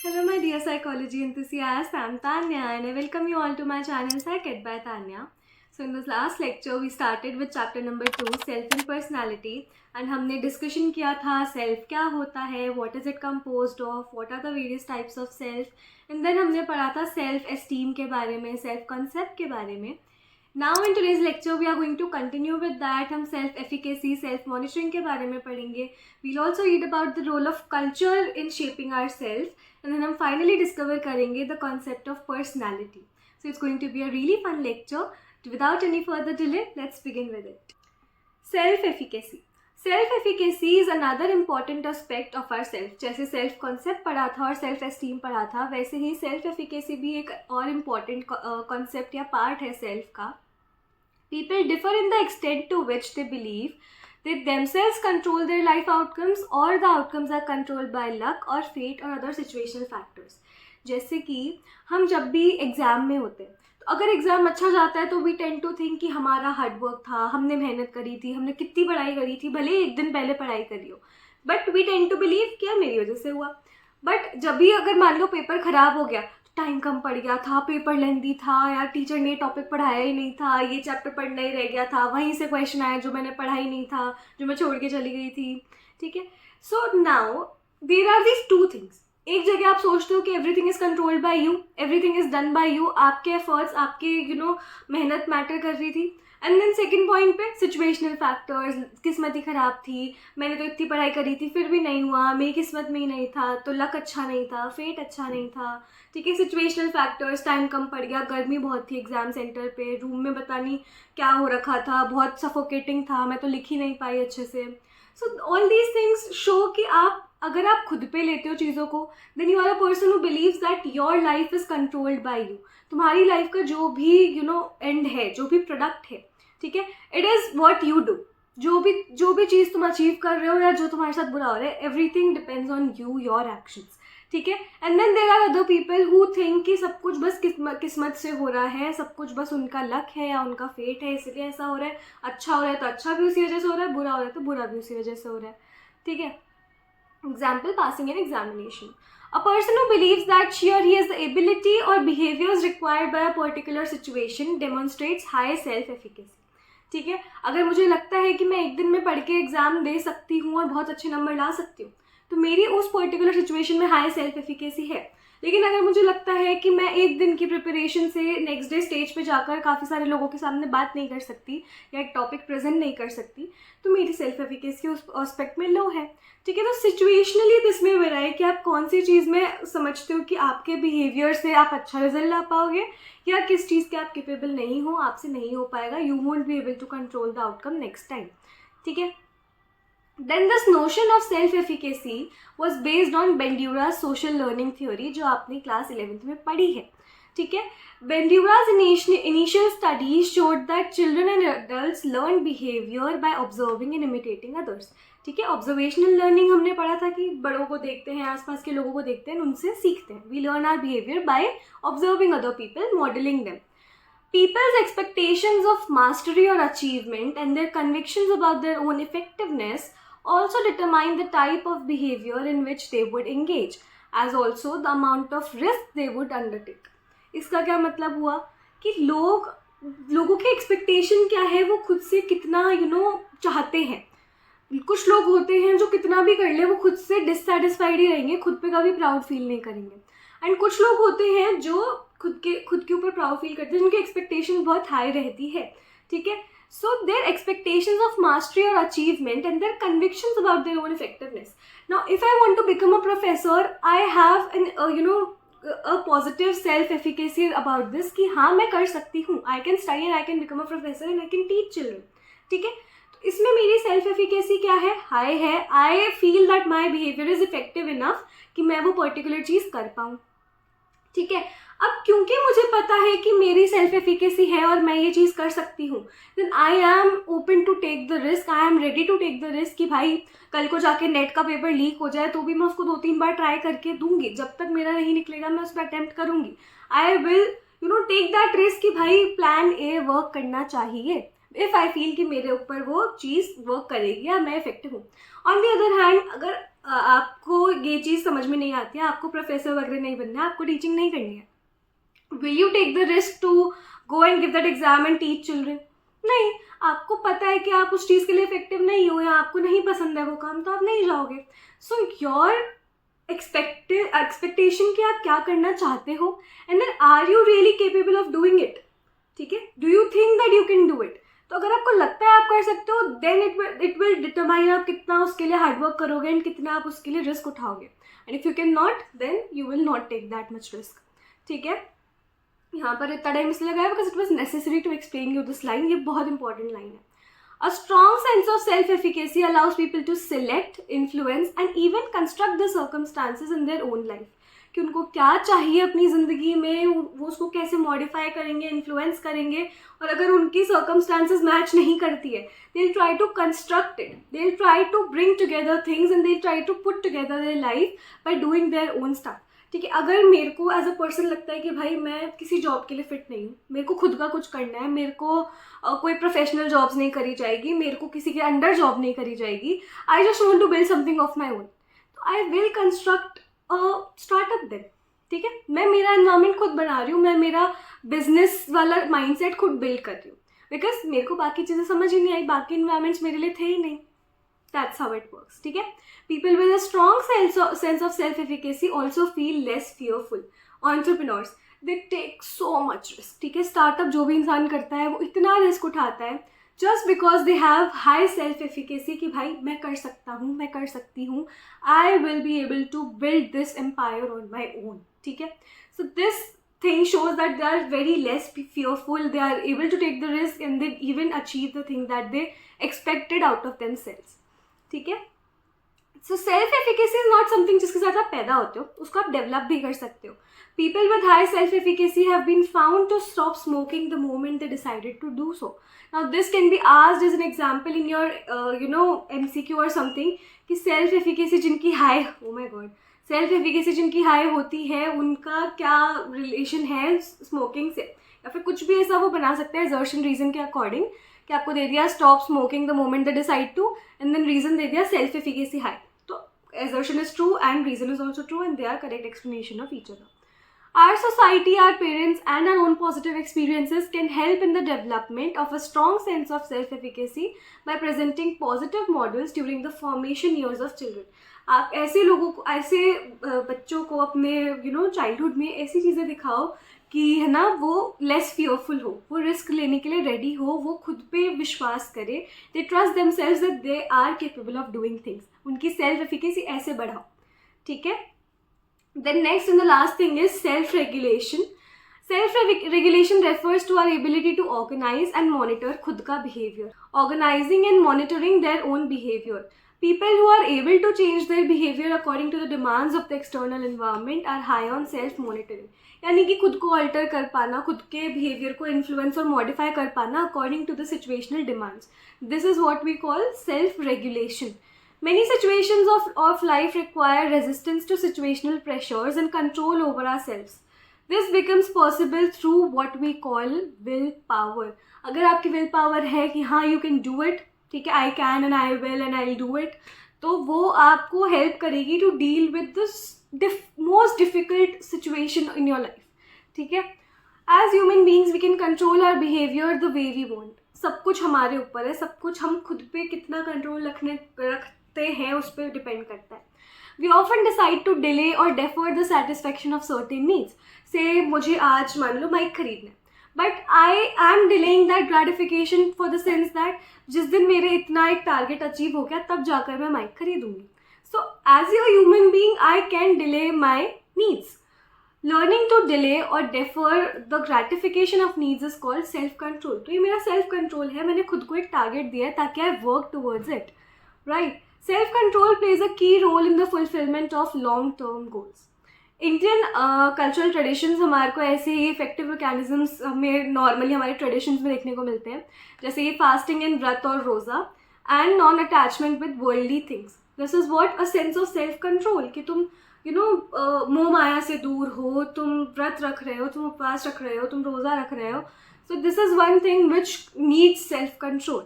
Hello, my dear psychology enthusiasts. I'm Tanya and I welcome you all to my channel Psych by Tanya. So, in this last lecture, we started with chapter number 2, Self and Personality. And हमने discussion किया था self क्या होता है, what is it composed of, what are the various types of self, and then हमने पढ़ा था self esteem के बारे में, सेल्फ कॉन्सेप्ट के बारे में. Now in today's lecture we are going to continue with that. हम self efficacy, self monitoring के बारे में पढ़ेंगे. We'll also read about the role of culture in shaping ourselves, and then हम finally discover करेंगे the concept of personality. So it's going to be a really fun lecture. Without any further delay, let's begin with it. Self efficacy. Self efficacy is another important aspect of our self. जैसे self concept पढ़ा था और self esteem पढ़ा था, वैसे ही self efficacy भी एक और इम्पॉर्टेंट कॉन्सेप्ट या पार्ट है सेल्फ का. People differ in the extent to which they believe they themselves control their life outcomes or the outcomes are controlled by luck or fate or other situational factors. जैसे कि हम जब भी exam में होते हैं, तो अगर एग्ज़ाम अच्छा जाता है तो वी टेंड टू थिंक कि हमारा हार्डवर्क था, हमने मेहनत करी थी, हमने कितनी पढ़ाई करी थी, भले एक दिन पहले पढ़ाई करी हो, but we tend to believe कि मेरी वजह से हुआ. बट जब भी अगर मान लो पेपर ख़राब हो गया, टाइम कम पड़ गया था, पेपर लेंदी था, यार टीचर ने टॉपिक पढ़ाया ही नहीं था, ये चैप्टर पढ़ना ही रह गया था, वहीं से क्वेश्चन आया जो मैंने पढ़ा ही नहीं था, जो मैं छोड़ के चली गई थी. ठीक है. So now there are these two things. एक जगह आप सोचते हो कि everything is controlled by you, everything is done by you, आपके एफर्ट्स, आपके मेहनत मैटर कर रही थी. एंड देन सेकेंड पॉइंट पे सिचुएशनल फैक्टर्स, किस्मत ही ख़राब थी, मैंने तो इतनी पढ़ाई करी थी फिर भी नहीं हुआ, मेरी किस्मत में ही नहीं था, तो लक अच्छा नहीं था, फेट अच्छा नहीं था. ठीक है. सिचुएशनल फैक्टर्स, टाइम कम पड़ गया, गर्मी बहुत थी एग्ज़ाम सेंटर पे, रूम में पता नहीं क्या हो रखा था, बहुत सफोकेटिंग था, मैं तो लिख ही नहीं पाई अच्छे से. So all these things show कि अगर आप खुद पे लेते हो चीज़ों को, then you are a person who believes that your life is controlled by you. तुम्हारी लाइफ का जो भी एंड है, जो भी प्रोडक्ट है, ठीक है, it is what you do. जो भी चीज़ तुम अचीव कर रहे हो या जो तुम्हारे साथ बुरा हो रहा है, everything depends on you, your actions. ठीक है. And then there are other people who think कि सब कुछ बस किस्मत से हो रहा है, सब कुछ बस उनका लक है या उनका फेट है, इसलिए ऐसा हो रहा है. अच्छा हो रहा है तो अच्छा भी उसी वजह से हो रहा है, बुरा हो रहा है तो बुरा भी उसी वजह से हो रहा है. ठीक है. Example, passing an examination. A person who believes that she or he has the ability or behaviors required by a particular situation demonstrates high self-efficacy. ठीक है. अगर मुझे लगता है कि मैं एक दिन में पढ़ के एग्ज़ाम दे सकती हूँ और बहुत अच्छे नंबर ला सकती हूँ, तो मेरी उस पर्टिकुलर सिचुएशन में हाई सेल्फ एफिकेसी है. लेकिन अगर मुझे लगता है कि मैं एक दिन की प्रिपरेशन से नेक्स्ट डे स्टेज पे जाकर काफ़ी सारे लोगों के सामने बात नहीं कर सकती या एक टॉपिक प्रेजेंट नहीं कर सकती, तो मेरी सेल्फ एफिकेसी उस एस्पेक्ट में लो है. ठीक है. तो सिचुएशनली दिस में हो रहा है कि आप कौन सी चीज़ में समझते हो कि आपके बिहेवियर से आप अच्छा रिजल्ट ला पाओगे, या किस चीज़ के आप केपेबल नहीं हो, आपसे नहीं हो पाएगा, you won't be able to control the outcome next time. ठीक है. Then this notion of self-efficacy was based on Bandura's social learning theory, जो आपने क्लास 11th में पढ़ी है. ठीक है. Bandura's initial studies showed that children and adults learn behavior by observing and imitating others. ठीक है. ऑब्जर्वेशनल लर्निंग हमने पढ़ा था कि बड़ों को देखते हैं, आसपास के लोगों को देखते हैं, उनसे सीखते हैं. We learn our behaviour by observing other people, modelling them. People's expectations of mastery or achievement and their convictions about their own effectiveness also determine the type of behavior in which they would engage, as also the amount of risk they would undertake. इसका क्या मतलब हुआ कि लोगों के expectation क्या है, वो खुद से कितना चाहते हैं. कुछ लोग होते हैं जो कितना भी कर ले वो खुद से डिससेटिस्फाइड ही रहेंगे, खुद पे कभी प्राउड फील नहीं करेंगे. एंड कुछ लोग होते हैं जो खुद के ऊपर प्राउड फील करते हैं, जिनकी एक्सपेक्टेशन बहुत हाई रहती है. ठीक है. So their expectations of mastery or achievement and their convictions about their own effectiveness. Now, if I want to become a professor, I have a positive self-efficacy about this कि हाँ मैं कर सकती हूँ. I can study and I can become a professor and I can teach children. ठीक है. तो इसमें मेरी self-efficacy क्या है? हाई है. I feel that my behavior is effective enough कि मैं वो particular चीज़ कर पाऊँ. ठीक है. अब क्योंकि मुझे पता है कि मेरी सेल्फ एफिकेसी है और मैं ये चीज़ कर सकती हूँ, then I am open to take the risk, I am ready to take the risk कि भाई कल को जाके नेट का पेपर लीक हो जाए तो भी मैं उसको 2-3 बार ट्राई करके दूंगी, जब तक मेरा नहीं निकलेगा मैं उस पर अटेम्प्ट करूँगी. I will take that risk कि भाई प्लान ए वर्क करना चाहिए. इफ़ आई फील कि मेरे ऊपर वो चीज़ वर्क करेगी या मैं इफेक्टिव हूँ. ऑन दी अदर हैंड, अगर आपको ये चीज़ समझ में नहीं आती है, आपको प्रोफेसर वगैरह नहीं बनना है, आपको टीचिंग नहीं करनी है, will you take the risk to go and give that exam and teach children? नहीं. आपको पता है कि आप उस चीज़ के लिए इफेक्टिव नहीं हो या आपको नहीं पसंद है वो काम, तो आप नहीं जाओगे. सो योर एक्सपेक्टेशन कि आप क्या करना चाहते हो, and then are you really capable of doing it. ठीक है, do you think that you can do it? तो अगर आपको लगता है आप कर सकते हो, देन इट विल डिटरमाइन आप कितना उसके लिए हार्डवर्क करोगे एंड कितना आप उसके लिए रिस्क उठाओगे. And if you can not, then you will not take that much risk. ठीक है, यहाँ पर इतना टाइम इसलिए लगाया because it was necessary to explain you this line. ये बहुत इंपॉर्टेंट लाइन है. A strong sense of self-efficacy allows people to select, influence and even construct the circumstances in their own life. कि उनको क्या चाहिए अपनी ज़िंदगी में, वो उसको कैसे मॉडिफाई करेंगे, इन्फ्लुएंस करेंगे. और अगर उनकी सर्कमस्टांसेस मैच नहीं करती है, they'll try to construct it, they'll try to bring together things and they'll try to put together their life by doing their own stuff. ठीक है, अगर मेरे को एज अ पर्सन लगता है कि भाई मैं किसी जॉब के लिए फिट नहीं हूँ, मेरे को खुद का कुछ करना है, मेरे को कोई प्रोफेशनल जॉब्स नहीं करी जाएगी, मेरे को किसी के अंडर जॉब नहीं करी जाएगी, I just want to build something of my own, तो I will construct startup then. ठीक है, मैं मेरा एनवायरमेंट खुद बना रही हूँ, मैं मेरा बिजनेस वाला माइंडसेट खुद बिल्ड कर रही हूँ, बिकॉज मेरे को बाकी चीज़ें समझ ही नहीं आई, बाकी इन्वायरमेंट्स मेरे लिए थे ही नहीं. That's how it works. ठीक है, people with a strong sense of self-efficacy also feel less fearful. Entrepreneurs, they take so much risk. ठीक है, स्टार्टअप जो भी इंसान करता है वो इतना रिस्क उठाता है just because they have high self-efficacy कि भाई मैं कर सकता हूँ, मैं कर सकती हूँ, I will be able to build this empire on my own. ठीक है, so this thing shows that they are very less fearful, they are able to take the risk and they even achieve the thing that they expected out of themselves. ठीक है, so self efficacy is not something जिसके साथ आप पैदा होते हो, उसको आप डेवलप भी कर सकते हो. People with high self efficacy have been found to stop smoking the moment they decided to do so. Now this can be asked as an example in your MCQ और समथिंग कि self efficacy जिनकी हाई, oh my God, self efficacy जिनकी high होती है उनका क्या relation है स्मोकिंग से, या फिर कुछ भी ऐसा वो बना सकते हैं असर्शन रीजन के अकॉर्डिंग कि आपको दे दिया stop smoking the moment they decide to, and then reason दे दिया सेल्फ एफिकेसी हाई. तो assertion is true and reason is also true and they are correct explanation of each other. Our society, our parents and our own positive experiences can help in the development of a strong sense of self-efficacy by presenting positive models during the formation years of children. आप ऐसे लोगों को, ऐसे बच्चों को अपने childhood में ऐसी चीज़ें दिखाओ कि है ना वो लेस फियरफुल हो, वो रिस्क लेने के लिए रेडी हो, वो खुद पे विश्वास करे, they trust themselves that they are capable of doing things. उनकी सेल्फ एफिकेसी ऐसे बढ़ाओ. ठीक है, then next and the last thing is self regulation. Self regulation refers to our ability to organise and monitor खुद का behaviour. Organising and monitoring their own behaviour. People who are able to change their behavior according to the demands of the external environment are high on self-monitoring. यानी कि खुद को alter कर पाना, खुद के बिहेवियर को इन्फ्लुएंस और मॉडिफाई कर पाना according to the situational demands. This is what we call self regulation. Many situations of life require resistance to situational pressures and control over ourselves. This becomes possible through what we call willpower. अगर आपकी will power है कि हाँ you can do it, ठीक है, I can and I will and I will do it, तो वो आपको हेल्प करेगी to deal with the most difficult situation in your life. ठीक है, as human beings we can control our behaviour the way we want. सब कुछ हमारे ऊपर है, सब कुछ हम खुद पे कितना कंट्रोल रखते हैं उस पर डिपेंड करता है. We often decide to delay और defer the satisfaction of certain needs. से मुझे आज मान लो माइक खरीदना है, but I am delaying that gratification for the sense that जिस दिन मेरे इतना एक टारगेट अचीव हो गया तब जाकर मैं माइक खरीदूंगी. So as a human being I can delay my needs. Learning to delay और defer the gratification of needs is called self control. तो ये मेरा सेल्फ कंट्रोल है, मैंने खुद को एक टारगेट दिया है ताकि I work towards it. Right, self control plays a key role in the fulfilment of long term goals. Indian cultural traditions हमारे को ऐसे ही इफेक्टिव मैकेनिज्म्स हमें नॉर्मली हमारे ट्रेडिशंस में देखने को मिलते हैं, जैसे ये फास्टिंग एंड व्रत और रोज़ा and non attachment with worldly things. This is what a sense of self control कि तुम मोह माया से दूर हो, तुम व्रत रख रहे हो, तुम उपवास रख रहे हो, तुम रोज़ा रख रहे हो, so this is one thing which needs self control.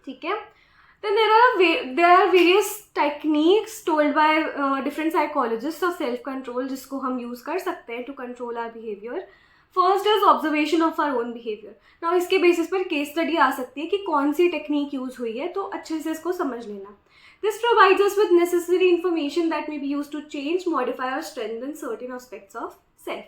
ठीक है. Then there are various techniques told by different psychologists of self-control जिसको हम use कर सकते हैं to control our behavior. First is observation of our own behavior. Now इसके basis पर case study आ सकती है कि कौन सी technique use हुई है, तो अच्छे से इसको समझ लेना. This provides us with necessary information that may be used to change, modify or strengthen certain aspects of self.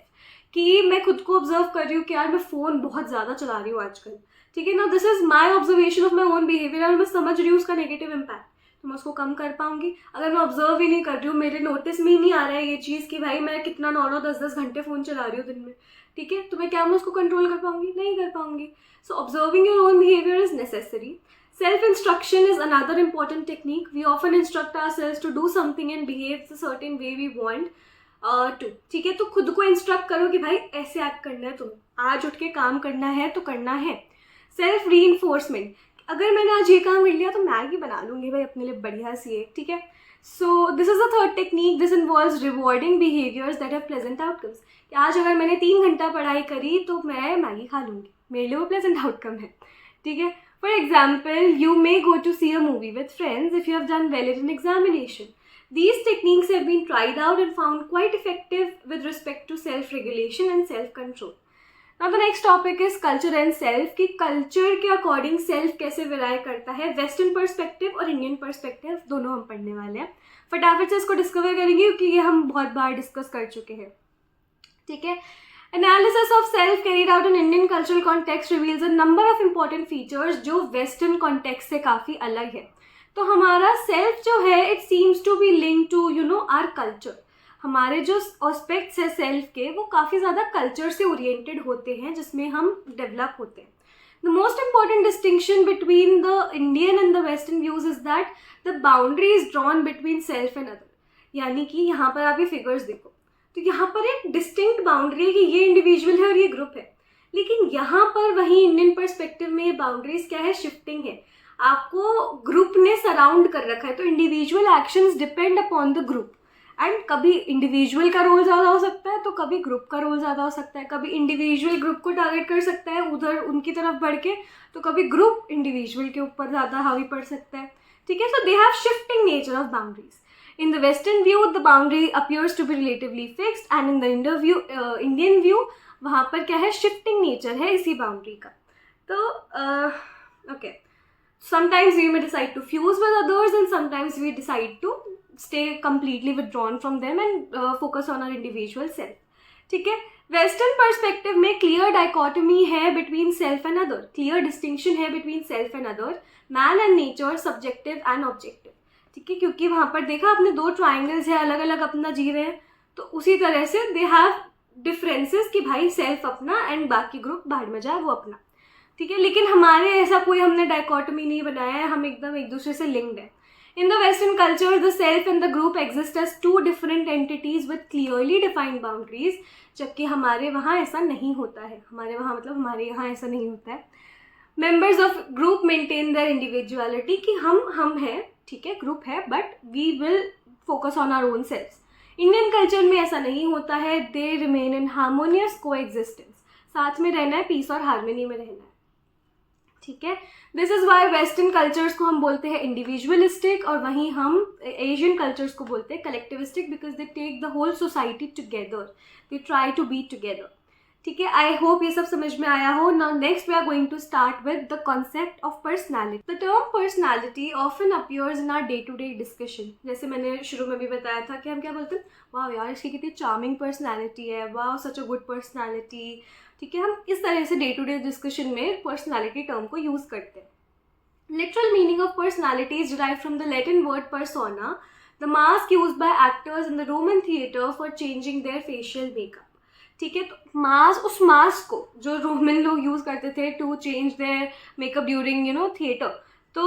कि मैं खुद को ऑब्जर्व कर रही हूँ कि यार मैं फ़ोन बहुत ज़्यादा चला रही हूँ आजकल. ठीक है ना, this is my observation of my own behaviour और मैं समझ रही हूँ उसका नेगेटिव इम्पैक्ट, तो मैं उसको कम कर पाऊंगी. अगर मैं ऑब्जर्व ही नहीं कर रही हूँ, मेरे नोटिस में ही नहीं आ रहा है ये चीज़ कि भाई मैं कितना 9-9, 10-10 घंटे फ़ोन चला रही हूँ दिन में, ठीक है, तो मैं क्या मैं उसको कंट्रोल कर पाऊंगी? नहीं कर पाऊंगी. So observing your own behaviour is necessary. Self instruction is another important technique. We often instruct ourselves to do something and behave the certain way we want to. ठीक है, तो खुद को इंस्ट्रक्ट करो कि भाई ऐसे एक्ट करना है, तुम्हें आज उठ के काम करना है तो करना है. सेल्फ री इन्फोर्समेंट, अगर मैंने आज ये काम कर लिया तो मैगी बना लूँगी भाई अपने लिए बढ़िया सी एक. ठीक है, so this is the third technique. This involves rewarding behaviours that have pleasant outcomes. कि आज अगर मैंने 3 घंटा पढ़ाई करी तो मैं मैगी खा लूँगी, मेरे लिए वो प्लेजेंट आउटकम है. ठीक है, for example you may go to see a movie with friends if you have done well in examination. These techniques have been tried out and found quite effective with respect to self-regulation and self-control. Now the next topic is culture and self. कि culture के according self कैसे vary करता है. Western perspective और Indian perspective दोनों हम पढ़ने वाले हैं. फटाफट से इसको डिस्कवर करेंगे क्योंकि ये हम बहुत बार डिस्कस कर चुके हैं. ठीक है. Analysis of self carried out in Indian cultural context reveals a number of important features जो Western context से काफ़ी अलग है. तो हमारा सेल्फ जो है it seems to be link to our culture. हमारे जो एस्पेक्ट्स है सेल्फ के वो काफ़ी ज़्यादा कल्चर से ओरिएंटेड होते हैं जिसमें हम डेवलप होते हैं. The most important distinction between the Indian and the western views is that the boundary is drawn between self and other. यानी कि यहाँ पर आप ये फिगर्स देखो तो यहाँ पर एक डिस्टिंक्ट बाउंड्री है कि ये इंडिविजुअल है और ये ग्रुप है. लेकिन यहाँ पर वहीं इंडियन परस्पेक्टिव में ये बाउंड्रीज क्या है, शिफ्टिंग है. आपको ग्रुप ने सराउंड कर रखा है, तो individual actions depend upon the group. And कभी इंडिविजुअल का रोल ज़्यादा हो सकता है तो कभी ग्रुप का रोल ज़्यादा हो सकता है. कभी इंडिविजुअल ग्रुप को टारगेट कर सकता है उधर उनकी तरफ बढ़ के, तो कभी ग्रुप इंडिविजुअल के ऊपर ज़्यादा हावी पड़ सकता है. ठीक है, so they have shifting nature of boundaries. In the western view the boundary appears to be relatively fixed and in the Indian view वहाँ पर क्या है, शिफ्टिंग नेचर है इसी बाउंड्री का. तो okay, sometimes we may decide to fuse with others and sometimes we decide to stay completely withdrawn from them and focus on our individual self. ठीक है, वेस्टर्न पर्सपेक्टिव में क्लियर डाइकोटमी है between self and other, clear distinction है between self and other, man and nature, subjective and objective. ठीक है, क्योंकि वहाँ पर देखा आपने 2 ट्राइंगल्स है अलग अलग अपना जी रहे हैं, तो उसी तरह से दे हैव डिफरेंसेस कि भाई सेल्फ अपना एंड बाकी ग्रुप बाहर में जाए वो अपना. ठीक है, लेकिन हमारे ऐसा कोई हमने डाइकोटमी नहीं बनाया है, हम एकदम एक दूसरे से लिंक्ड है. In the western culture the self and the group exist as 2 different entities with clearly defined boundaries, जबकि हमारे वहाँ ऐसा नहीं होता है. हमारे वहाँ मतलब हमारे यहाँ ऐसा नहीं होता है. Members of group maintain their individuality कि हम हैं, ठीक है, ग्रुप है, but we will focus on our own self. Indian culture में ऐसा नहीं होता है. They remain in harmonious coexistence, साथ में रहना है, पीस और हार्मनी में रहना है. ठीक है, this is why western cultures को हम बोलते हैं इंडिविजुअलिस्टिक और वहीं हम एशियन कल्चर्स को बोलते हैं collectivistic, because they take the whole society together, they try to be together. ठीक है, आई होप ये सब समझ में आया हो. Now next we are going to start with the concept of personality. The term personality often appears in our day to day discussion. जैसे मैंने शुरू में भी बताया था कि हम क्या बोलते हैं, वाह यार इसकी कितनी चार्मिंग पर्सनैलिटी है, वाह सच अ गुड पर्सनैलिटी. ठीक है, हम इस तरह से डे टू डे डिस्कशन में पर्सनैलिटी टर्म को यूज़ करते हैं. Literal meaning of personality is derived from the Latin word persona, the mask used by actors in the Roman theatre for changing their facial makeup. ठीक है, तो mask, उस mask को जो रोमन लोग यूज़ करते थे to change their makeup during theatre, तो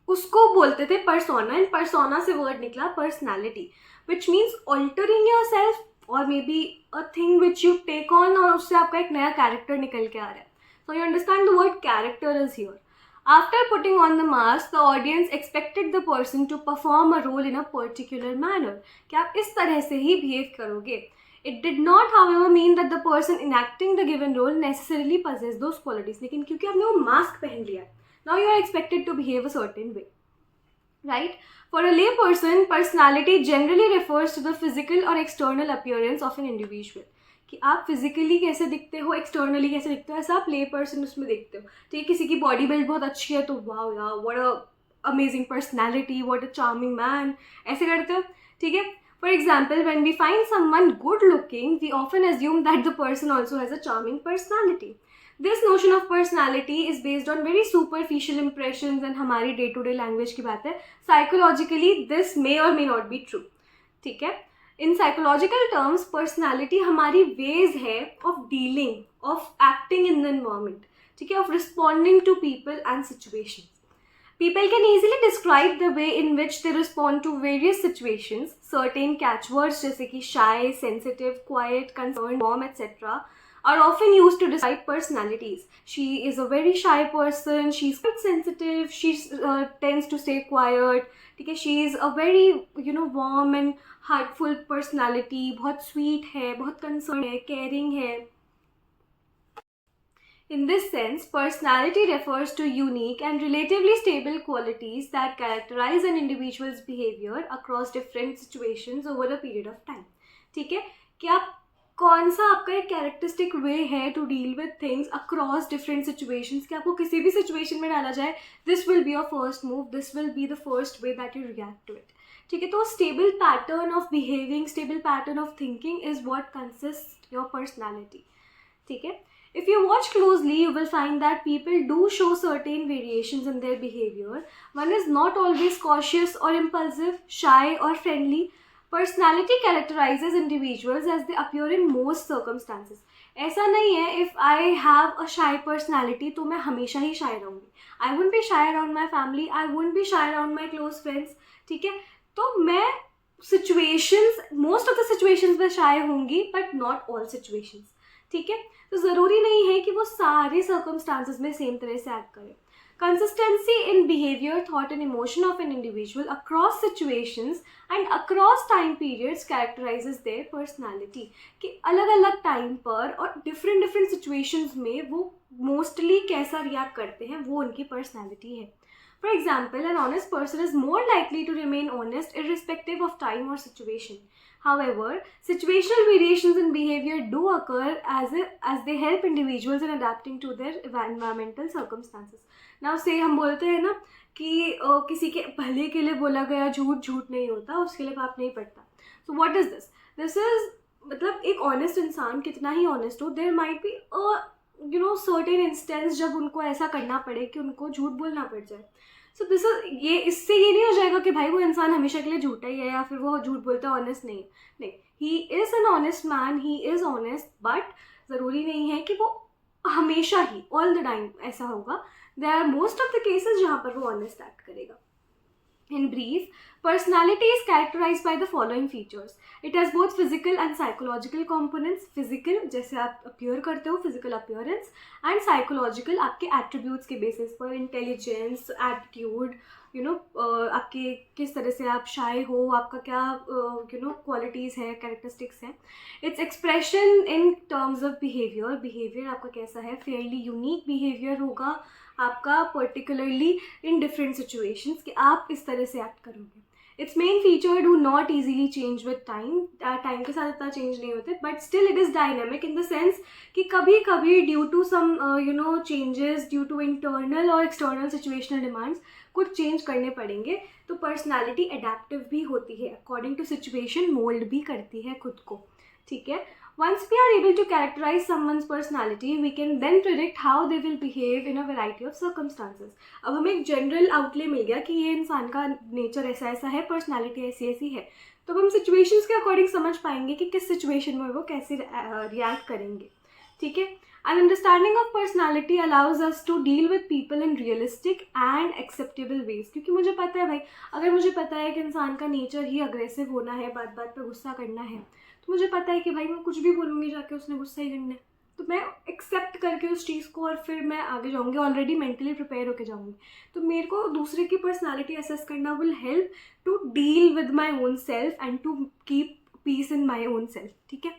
उसको बोलते थे पर्सोना. एंड पर्सोना से वर्ड निकला personality, which means altering your self और maybe a thing which you take on, और उससे आपका एक नया कैरेक्टर निकल के आ रहा है. So you understand the word character is here. After putting on the mask the audience expected the person to perform a role in a particular manner, कि आप इस तरह से ही बिहेव करोगे. It did not, however, mean that the person enacting the given role necessarily possessed those qualities. लेकिन क्योंकि आपने वो mask पहन लिया, now you are expected to behave a certain way, right? For a lay person, personality generally refers to the physical or external appearance of an individual. कि आप physically कैसे दिखते हो, एक्सटर्नली कैसे दिखते हो, ऐसा आप ले पर्सन उसमें देखते हो. ठीक है, किसी की बॉडी बिल्ड बहुत अच्छी है तो वाओ यार, what a amazing personality, what a charming man, ऐसे करते हो. ठीक है. For example, when we find someone good looking, we often assume that the person also has a charming personality. This notion of personality is based on very superficial impressions and हमारी day to day language की बात है. Psychologically, this may or may not be true. ठीक है. In psychological terms, personality हमारी ways है of dealing, of acting in the environment, ठीक है, of responding to people and situations. People can easily describe the way in which they respond to various situations. Certain catchwords जैसे कि shy, sensitive, quiet, concerned, warm, etc. are often used to describe personalities. She is a very shy person, she's quite sensitive, she tends to stay quiet. ठीक है, she is a very warm and heartful personality, बहुत sweet है, बहुत concerned है, caring है. In this sense, personality refers to unique and relatively stable qualities that characterize an individual's behavior across different situations over a period of time. ठीक है, कि आप कौन सा आपका एक कैरेक्टरिस्टिक वे है to deal with things across different situations, कि आपको किसी भी सिचुएशन में डाला जाए, this will be your first move, this will be the first way that you react to it. ठीक है, तो stable pattern of behaving, stable pattern of thinking is what consist your personality. ठीक है. If you watch closely, you will find that people do show certain variations in their behavior. One is not always cautious or impulsive, shy or friendly. Personality characterizes individuals as they appear in most circumstances. ऐसा नहीं है if I have a shy personality तो मैं हमेशा ही shy रहूँगी. I won't be shy around my family, I won't be shy around my close friends. ठीक है, तो मैं situations, most of the situations में shy होंगी, but not all situations. ठीक है, तो ज़रूरी नहीं है कि वो सारे सर्कमस्टांसेस में सेम तरह से एक्ट करें. Consistency in behaviour, thought and emotion of an individual across situations and across time periods कैरेक्टराइजेस there personality. कि अलग अलग टाइम पर और डिफरेंट डिफरेंट सिचुएशंस में वो मोस्टली कैसा रिएक्ट करते हैं, वो उनकी पर्सनालिटी है. For example, an honest person is more likely to remain honest irrespective of time or situation. However, situational variations in behavior do occur as they help individuals in adapting to their environmental circumstances. Now, say हम बोलते हैं ना कि किसी के भले के लिए बोला गया झूठ झूठ नहीं होता, उसके लिए पाप नहीं पड़ता. So what is this? This is मतलब एक ऑनेस्ट इंसान कितना ही ऑनेस्ट हो, there might be certain instance जब उनको ऐसा करना पड़े कि उनको झूठ बोलना पड़ जाए. सो दिस इज इससे ये नहीं हो जाएगा कि भाई वो इंसान हमेशा के लिए झूठा ही है या फिर वो झूठ बोलता है, ऑनेस्ट नहीं. नहीं, he is an honest man, he is honest, but ज़रूरी नहीं है कि वो हमेशा ही ऑल द टाइम ऐसा होगा. There are most of the cases जहाँ पर वो ऑनेस्ट एक्ट करेगा. In brief, personality is characterized by the following features. It has both physical and psychological components. Physical, जैसे आप appear करते हो, physical appearance, and psychological, आपके attributes के basis पर, intelligence, attitude, आपके किस तरह से आप shy हो, आपका क्या qualities है, characteristics हैं. Its expression in terms of behavior. Behavior आपका कैसा है, fairly unique behavior होगा आपका, पर्टिकुलरली इन डिफरेंट सिचुएशंस, कि आप इस तरह से एक्ट करोगे. It's main feature do not easily change with time. Time के साथ इतना चेंज नहीं होते, but still it is dynamic in the sense कि कभी कभी due to some changes, due to internal और एक्सटर्नल सिचुएशनल डिमांड्स कुछ चेंज करने पड़ेंगे. तो पर्सनैलिटी एडेप्टिव भी होती है, अकॉर्डिंग टू सिचुएशन मोल्ड भी करती है खुद को. ठीक है. Once we are able to characterize someone's personality, we can then predict how they will behave in a variety of circumstances. अब हमें एक जनरल आउटले मिल गया कि ये इंसान का नेचर ऐसा ऐसा है, पर्सनालिटी ऐसी ऐसी है, तो हम सिचुएशंस के अकॉर्डिंग समझ पाएंगे कि किस सिचुएशन में वो कैसे रिएक्ट करेंगे. ठीक है. An understanding of personality allows us to deal with people in realistic and acceptable ways. क्योंकि मुझे पता है भाई, अगर मुझे पता है कि इंसान का नेचर ही अग्रेसिव होना है, बात बात पे गुस्सा करना है, तो मुझे पता है कि भाई मैं कुछ भी बोलूँगी जाके उसने गुस्सा ही करना है, तो मैं एक्सेप्ट करके उस चीज़ को और फिर मैं आगे जाऊँगी, ऑलरेडी मेंटली प्रिपेयर होकर जाऊँगी. तो मेरे को दूसरे की पर्सनालिटी असेस करना will help to deal with my own self and to keep peace in my own self. ठीक है.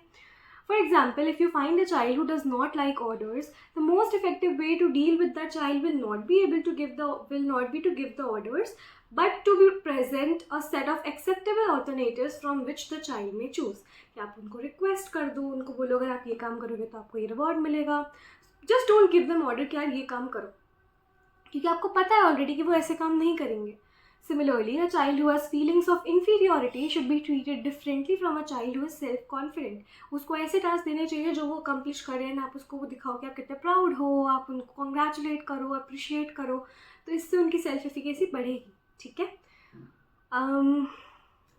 For example, if you find a child who does not like orders, the most effective way to deal with that child will not be to give the orders, but to be present a set of acceptable alternatives from which the child may choose. कि आप उनको request कर दो, उनको बोलो अगर आप ये काम करोगे तो आपको ये रिवॉर्ड मिलेगा. Just don't give them order कि यार ये काम करो, क्योंकि आपको पता है ऑलरेडी कि वो ऐसे काम नहीं करेंगे. Similarly, a child who has feelings of inferiority should be treated differently from a child who is self-confident. उसको ऐसे टास्क देने चाहिए जो वो अकम्प्लिश करें, आप उसको वो दिखाओ कि आप कितने प्राउड हो, आप उनको कॉन्ग्रेचुलेट करो, अप्रिशिएट करो, तो इससे उनकी सेल्फ एफिकेसी बढ़ेगी. ठीक है.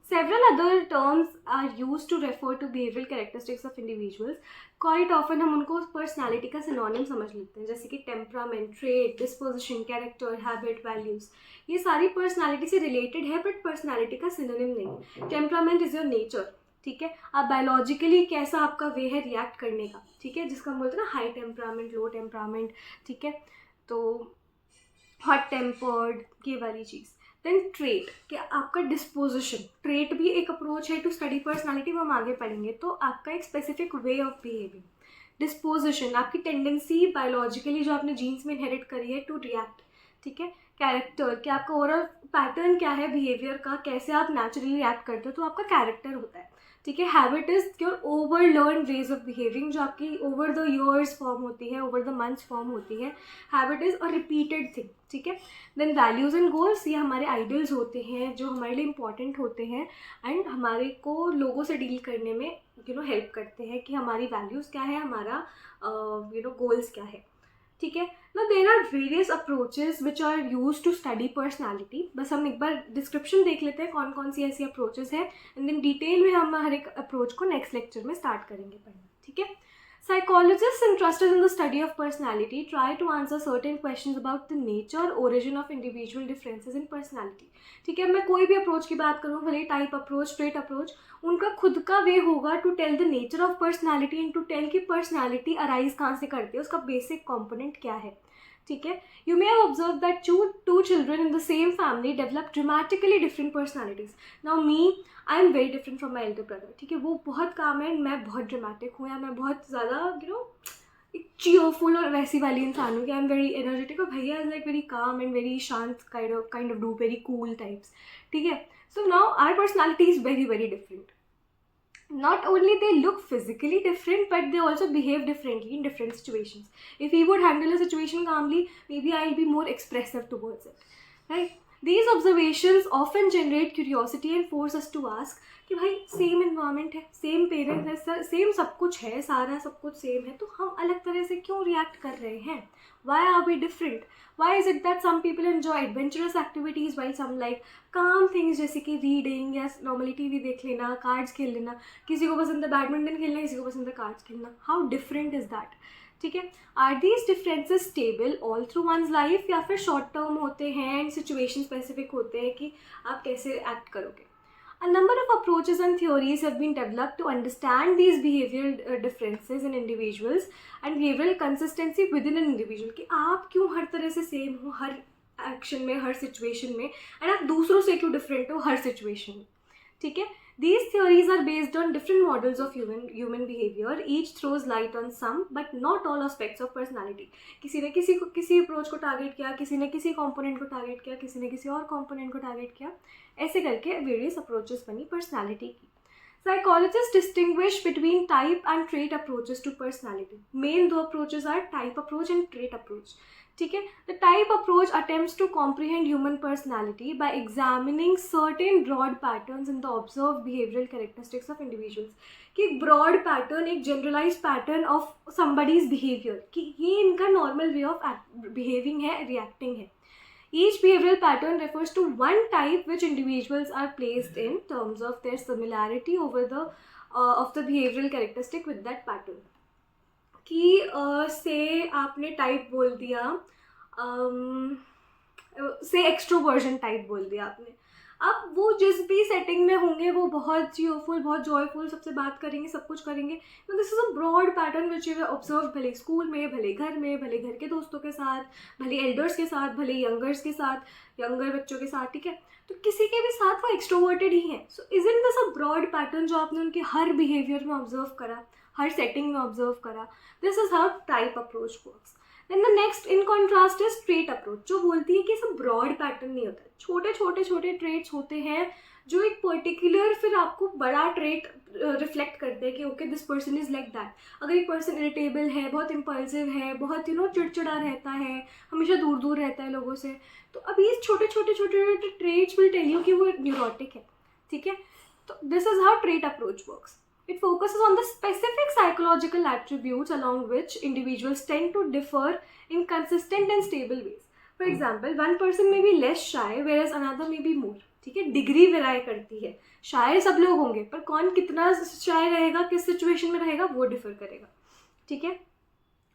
Several other terms are used to refer to behavioral characteristics of individuals. Quite often हम उनको पर्सनैलिटी का सिनोनिम समझ लेते हैं, जैसे कि temperament, trait, disposition, character, habit, values. ये सारी पर्सनैलिटी से रिलेटेड है बट पर्सनैलिटी का सिनोनिम नहीं. Temperament is your nature. ठीक है. आप बायोलॉजिकली कैसा आपका वे है रिएक्ट करने का. ठीक है. जिसका हम बोलते हैं ना हाई टेम्परामेंट, लो टेम्परामेंट. ठीक है. तो हॉट टेम्पर्ड, ये वाली चीज़. देन ट्रेट, कि आपका डिस्पोजिशन. ट्रेट भी एक अप्रोच है टू स्टडी पर्सनालिटी, वो हम आगे पढ़ेंगे. तो आपका एक specific way of behaving. Disposition, आपकी टेंडेंसी बायोलॉजिकली जो आपने जीन्स में इनहेरिट करी है टू रिएक्ट. ठीक है. कैरेक्टर, कि आपका ओवरऑल पैटर्न क्या है बिहेवियर का, कैसे आप नेचुरली रिएक्ट करते हो, तो आपका कैरेक्टर होता है. ठीक है. Habit is your over learn ways of behaving, जो आपकी ओवर द ईयर्स फॉर्म होती है, ओवर द मंथ्स फॉर्म होती है. Habit is a repeated thing. ठीक है. देन वैल्यूज़ एंड गोल्स, ये हमारे आइडल्स होते हैं जो हमारे लिए इंपॉर्टेंट होते हैं एंड हमारे को लोगों से डील करने में हेल्प करते हैं कि हमारी वैल्यूज़ क्या है, हमारा गोल्स क्या है. ठीक है. ना there are various approaches which are use to study personality. बस हम एक बार डिस्क्रिप्शन देख लेते हैं कौन कौन सी ऐसी अप्रोचेस है, एंड देन डिटेल में हम हर एक अप्रोच को नेक्स्ट लेक्चर में स्टार्ट करेंगे पढ़ना. ठीक है. Psychologists interested in the study of personality try to answer certain questions about the nature, origin of individual differences in personality. ठीक है. मैं कोई भी अप्रोच की बात करूँ, भले टाइप अप्रोच, ट्रेट अप्रोच, उनका खुद का वे होगा to tell the nature of personality and to tell कि पर्सनैलिटी अराइज कहाँ से करती है, उसका बेसिक कॉम्पोनेंट क्या है. ठीक है. You may have observe that two children in the same family develop dramatically different personalities. Now me, I am very different from my elder brother. ठीक है. वो बहुत काम है, मैं बहुत ड्रामेटिक हूँ, या मैं बहुत ज़्यादा एक चीयरफुल और वैसी वाली इंसान हूँ कि आई एम वेरी एनर्जेटिक, और भैया is like very calm and very शांत, kind of do very cool types. ठीक है. So now our personality is very very different. Not only they look physically different, but they also behave differently in different situations. If he would handle a situation calmly, maybe I'll be more expressive towards it, right? These observations often generate curiosity and force us to ask कि भाई same environment है, same parents है, same सब कुछ है, सारा सब कुछ सेम है, तो हम अलग तरह से क्यों रिएक्ट कर रहे हैं? Why are we different? Why is it that some people enjoy adventurous activities while some like calm things, जैसे कि रीडिंग या नॉर्मली टीवी देख लेना, कार्ड्स खेल लेना. किसी को पसंद है बैडमिंटन खेलना, किसी को पसंद है कार्ड्स खेलना. How different is that? ठीक है. Are these differences stable all through one's life, या फिर शॉर्ट टर्म होते हैं एंड सिचुएशन स्पेसिफिक होते हैं कि आप कैसे एक्ट करोगे? A number of approaches and theories have been developed to understand these behavioral differences in individuals and behavioral consistency within an individual. कि आप क्यों हर तरह से सेम हो हर एक्शन में, हर सिचुएशन में, एंड आप दूसरों से क्यों डिफरेंट हो हर सिचुएशन में. ठीक है. These theories are based on different models of human behavior. Each throws light on some, but not all aspects of personality. किसी ने किसी अप्रोच को टारगेट किया, किसी ने किसी कंपोनेंट को टारगेट किया, किसी ने किसी और कंपोनेंट को टारगेट किया. ऐसे करके वेरियस अप्रोचेस बनी पर्सनालिटी की. Psychologists distinguish between type and trait approaches to personality. Main दो approaches are type approach and trait approach. ठीक है. The type approach attempts to comprehend human personality by examining certain broad patterns in the observed behavioral characteristics of individuals. कि broad pattern, एक generalized pattern of somebody's behavior, कि ये इनका normal way of behaving है, reacting है. Each behavioral pattern refers to one type which individuals are placed in terms of their similarity over the of the behavioral characteristic with that pattern. कि से आपने type बोल दिया, से extroversion type बोल दिया आपने. अब वो जिस भी सेटिंग में होंगे वो बहुत चीयरफुल, बहुत जॉयफुल, सबसे बात करेंगे, सब कुछ करेंगे। तो this is a broad pattern which you observe, भले स्कूल में, भले घर में, भले घर के दोस्तों के साथ, भले एल्डर्स के साथ, भले यंगर्स के साथ, यंगर बच्चों के साथ, ठीक है। तो किसी के भी साथ वो एक्सट्रोवर्टेड ही है। So isn't this a broad pattern जो आपने उनके हर बिहेवियर में ऑब्जर्व करा, हर सेटिंग में ऑब्जर्व करा? This is how type approach works. Then the next in contrast is trait approach, जो बोलती है कि सब ब्रॉड पैटर्न नहीं होता, छोटे छोटे छोटे ट्रेट्स होते हैं जो एक पर्टिकुलर फिर आपको बड़ा ट्रेट रिफ्लेक्ट करते हैं कि okay this person is like that. अगर एक पर्सन इरिटेबल है, बहुत इम्पल्सिव है, बहुत चिड़चिड़ा रहता है, हमेशा दूर दूर रहता है लोगों से, तो अब ये छोटे छोटे छोटे छोटे ट्रेट्स विल टेल यू कि वो न्यूरोटिक है, ठीक है। तो this is how trait approach works. It focuses on the specific psychological attributes along which individuals tend to differ in consistent and stable ways. For example, one person may be less shy whereas another may be more. ठीक है, degree वेराई करती है। शाय सब लोग होंगे पर कौन कितना शाय रहेगा, किस सिचुएशन में रहेगा, वो डिफर करेगा, ठीक है।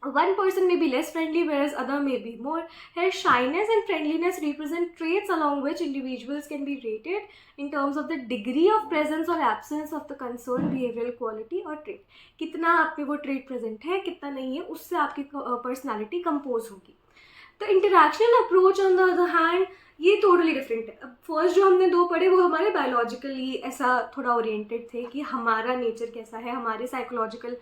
One person may be less friendly whereas other may be more. Here, shyness and friendliness represent traits along which individuals can be rated in terms of the degree of presence or absence of the concerned behavioral quality or trait. कितना आप में वो trait present है, कितना नहीं है, उससे आपकी personality compose होगी। तो interactional approach on the other hand ये टोटली डिफरेंट है। अब फर्स्ट जो हमने दो पढ़े वो हमारे बायोलॉजिकली ऐसा थोड़ा ओरिएंटेड थे कि हमारा नेचर कैसा है, हमारे साइकोलॉजिकल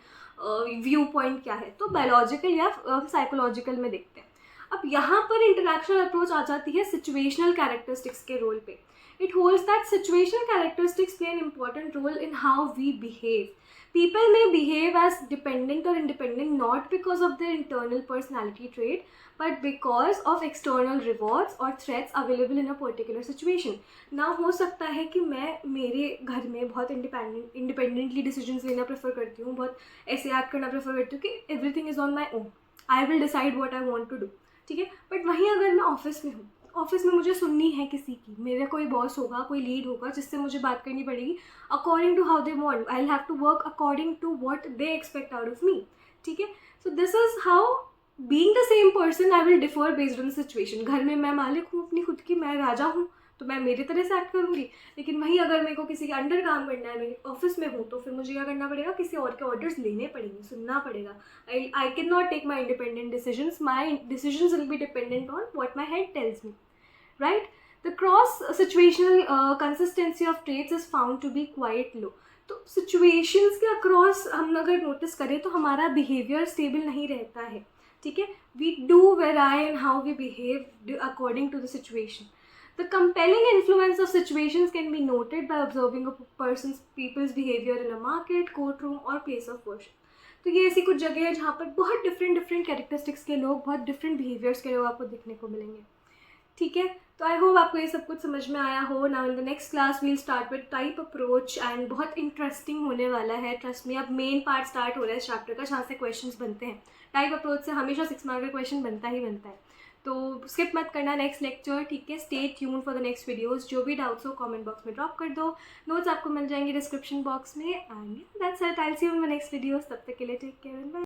व्यू पॉइंट क्या है, तो बायोलॉजिकल या साइकोलॉजिकल में देखते हैं। अब यहाँ पर इंटरैक्शनल अप्रोच आ जाती है सिचुएशनल कैरेक्टरिस्टिक्स के रोल पे। It holds that situational characteristics play an important role in how we behave. People may behave as dependent or independent not because of their internal personality trait, but because of external rewards or threats available in a particular situation. ना हो सकता है कि मैं मेरे घर में बहुत इंडिपेंडेंटली डिसीजंस लेना प्रेफर करती हूँ, बहुत ऐसे एक्ट करना प्रेफर करती हूँ कि everything is on my own, I will decide what I want to do, ठीक है। बट वहीं अगर मैं ऑफिस में हूँ, ऑफिस में मुझे सुननी है किसी की, मेरा कोई बॉस होगा, कोई लीड होगा जिससे मुझे बात करनी पड़ेगी according to how they want, I will have to work according to what they expect out of me, ठीक है। So this is how being the same person I will differ based on the situation. घर में मैं मालिक हूँ अपनी खुद की, मैं राजा हूँ, तो मैं मेरे तरह से एक्ट करूँगी। लेकिन वहीं अगर मेरे को किसी के अंडर काम करना है, मेरे ऑफिस में हूँ, तो फिर मुझे क्या करना पड़ेगा, किसी और के ऑर्डर्स लेने पड़ेंगे, सुनना पड़ेगा। I can not take my independent decisions, my decisions will be dependent on what my head tells me, right? The cross situational consistency of traits is found to be quite low. तो situations के across हम अगर notice करें तो हमारा behavior stable नहीं रहता है, ठीक है। We do vary in how we behave according to the situation. The compelling influence of situations can be noted by observing a people's behavior in a market, courtroom or place of worship. तो ये ऐसी कुछ जगह है जहाँ पर बहुत different characteristics के लोग, बहुत डिफरेंट बिहेवियर्स के लोग आपको देखने को मिलेंगे, ठीक है। तो आई होप आपको ये सब कुछ समझ में आया हो। Now in the next class we'll start with type approach एंड बहुत इंटरेस्टिंग होने वाला है, ट्रस्ट मी। अब मेन पार्ट स्टार्ट हो रहा है इस चैप्टर का, जहाँ से क्वेश्चंस बनते हैं। टाइप अप्रोच से हमेशा 6 मार्क का क्वेश्चन बनता ही बनता है, तो स्किप मत करना नेक्स्ट लेक्चर, ठीक है। Stay tune for the next videos. जो भी डाउट्स हो कॉमेंट बॉक्स में ड्रॉप कर दो, नोट्स आपको मिल जाएंगे डिस्क्रिप्शन बॉक्स में। And that's it, I will see you in my next videos. तब तक के लिए टेक केयर एंड बाय।